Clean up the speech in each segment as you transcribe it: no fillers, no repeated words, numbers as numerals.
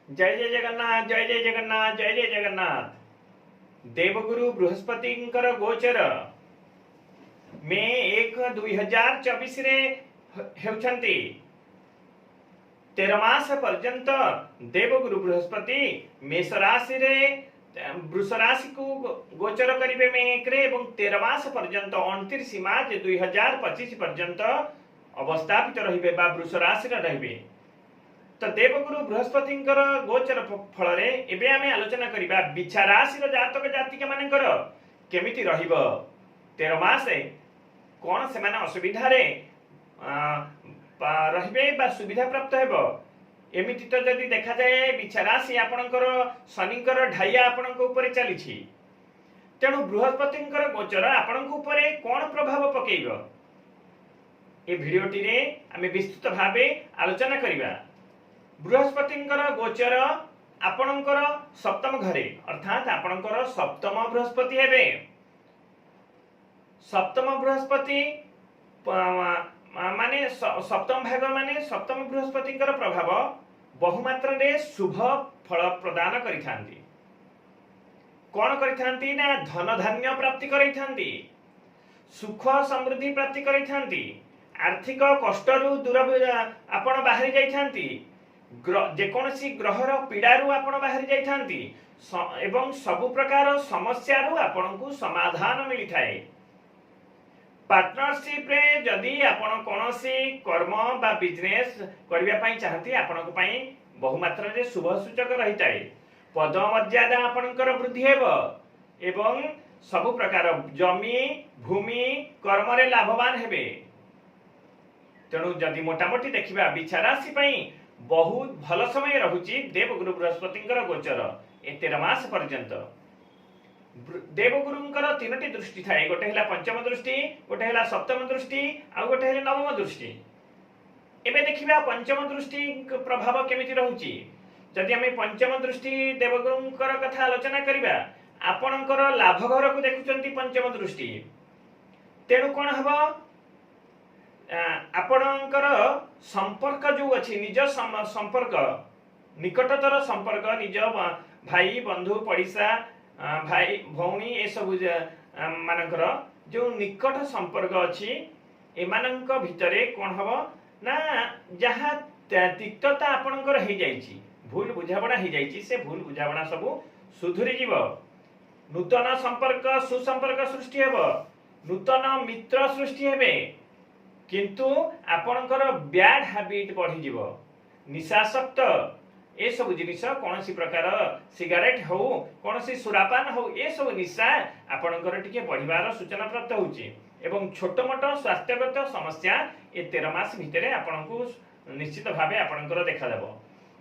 जय जय जगन्नाथ जय जय जगन्नाथ जय जय जगन्नाथ। देवगुरु बृहस्पति गोचर मे 1/2024 रे हेउछंती 13 मास पर्यंत देवगुरु बृहस्पति मेष राशि रे वृष राशि को गोचर करिवे मे 1 रे एवं 13 मास पर्यंत 29 मार्च 2025 पर्यंत अवस्थापित रहिबे बा वृष राशि रे रहिबे। तो देवगुरु बृहस्पति गोचर फल रे एबे आमे आलोचना करिबा बिछा राशि रो जातक जातिका मानकर केमिति रहिबो 13 मास कोन से माने असुविधा रे रहिबे बा सुविधा प्राप्त हेबो। एमिति तो जदि देखा जाए बिछा राशि आपणकर शनिकर ढाइया आपणक ऊपर चलीछि तेणु बृहस्पति गोचर आपणक ऊपर कोन प्रभाव पकेइबो ए भिडियोटी रे आमे विस्तृत भाबे आलोचना करिबा। बृहस्पति गोचर आपणकर सप्तम घरे अर्थात आपणकर सप्तम बृहस्पति हेबे। सप्तम बृहस्पति माने सप्तम भाग माने सप्तम बृहस्पति प्रभाव बहुमात्रा रे शुभ फल प्रदान करिथांती। कोन करिथांती ना धन धान्य प्राप्ति करिथांती, सुख समृद्धि प्राप्ति करिथांती, आर्थिक कष्टरू दूर आपण बाहरी जाइथांती, जेकोसी ग्रहर पीड़ारू आपण बाहरी जाइथांती एवं सबु प्रकार समस्या रू आपण को समाधान मिली थाए। पार्टनरशिप रे जदि आपण कोनोसी कर्म बा बिजनेस करिया पई चाहती आपण को पई बहुमात्रा रे शुभ सूचक रहिताए। पद मर्यादा आपणकर वृद्धि हेबो एवं सबु प्रकार जमी भूमि कर्म रे लाभवान हेबे। तेणु जदि मोटामोटी देखिबा बिछा राशि पई बहुत भल समय रहुची देवगुरु बृहस्पति गोचर 13 मास पर्यंत। देवगुरुंकर 3टी दृष्टि थाए, गोटे हला पंचम दृष्टि, गोटे हला सप्तम दृष्टि आ गोटे हला नवम दृष्टि। एबे देखिबा पंचम दृष्टि प्रभाव केमिति रहुची। जदि हमें पंचम दृष्टि देवगुरुंकर कथा आलोचना करिबा आपणकर लाभ घर को देखुचंती पंचम दृष्टि तेणु कोन हबो आपणकर संपर्क जो अछि निज संपर्क निकटतर संपर्क निज भाई बंधु पड़िसा भाई भौणी ए सब मानकर जो निकट संपर्क अछि एमानंक भितरे कोन हबो ना जहा तिक्तता आपणकर हे जाइछि भूल बुझाबणा हे जाइछि से भूल बुझाबणा सब सुधुरी जीव। नूतन संपर्क सुसंपर्क सृष्टि हेबो, नूतन मित्र सृष्टि हेबे किंतु आपणकर बैड हैबिट बढ़ी जीव, निशासक्त ए सब जिनिस कोनसी प्रकार सिगारेट हो कोनसी सुरापान हो ए सब निशा आपणकर टिके बढ़िबार सूचना प्राप्त होउची एवं छोट मोट स्वास्थ्यगत समस्या ए 13 मास भितरे आपणको निश्चित भाबे आपणकर देखा देबो।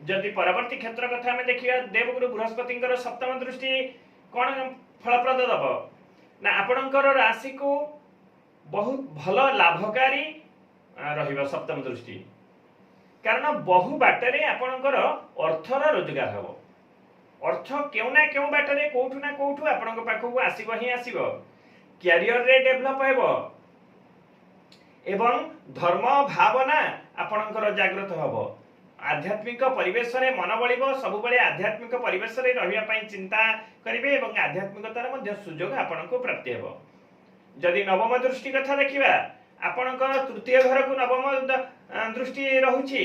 जदि परवर्ती क्षेत्र कथा में देखिया देवगुरु बृहस्पति सप्तम दृष्टि कोन फलप्रद दबो ना आपणकर राशि को बहुत भल लाभकारी रहिबो सप्तम दृष्टि कारण बहु बाटरे आपणकर अर्थर रोजगार हबो। अर्थ केउ ना केउ बाटरे कोठु ना कोठु आपणक पाखु आसीबो ही आसीबो, कैरियर रे डेवलप हेबो एवं धर्म भावना आपणकर जागृत हबो। आध्यात्मिक परिवेश रे मन बळिबो, सब बेले आध्यात्मिक परिवेश रे रहिया पई चिंता करिवे एवं आध्यात्मिकतार मध्ये सुजोग आपणको प्राप्ति हेबो। जदि नवम दृष्टि कथा देखिबा आपणकर तृतीय घर को नवम दृष्टि रहुची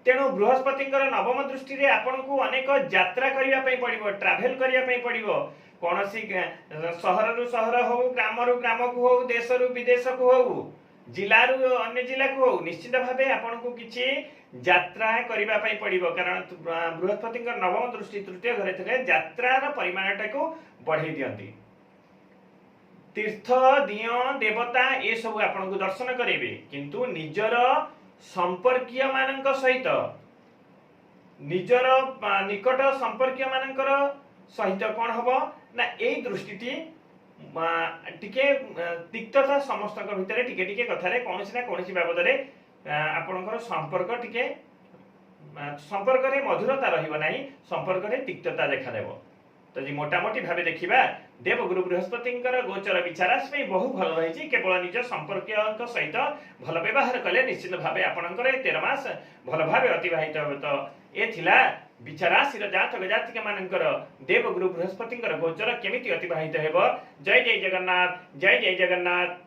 तेणु बृहस्पति नवम दृष्टि रे आपणको अनेक यात्रा करिया पई पड़िबो, ट्रैवल करिया पई पड़िबो। कोनोसी शहर रु शहर हो, ग्राम रु ग्राम को हो, देश रु विदेश को हो, जिला रु अन्य जिला को हो, निश्चित भाबे आपणको किछि यात्रा करिबा पई पड़िबो कारण बृहस्पति नवम दृष्टि तृतीय घरे थिले यात्रार परिमाणटा को बढ़ाई दियंती। तीर्थ दिय देवता ये सब आपन को दर्शन करेबे किंतु निजर संपर्कीय मानक सहित निजर निकट संपर्कीय मानकर सहित कोन हबो ना ए दृष्टिटी टिके तिक्तता समस्त भितरे टिके टिके कथारे कोनसी ना कोनसी बाबद रे आपनकर संपर्क टिके संपर्क रे मधुरता रहिबो नाही, संपर्क रे तिक्तता देखा देबो। तो जी मोटामोटी भावे देखिबा देवगुरु बृहस्पति गोचर विचाराश में बहु भल रही केवल निज संपर्क सहित भल व्यवहार कले निश्चित भावे आपणकर 13 मास भल भावे अतिबाहित हो। तो ये थिला बिचाराशीर जातक जातिका मानकर देवगुरु बृहस्पति गोचर केमिति अतिबाहित हेब। जय जय जगन्नाथ, जय जय जगन्नाथ।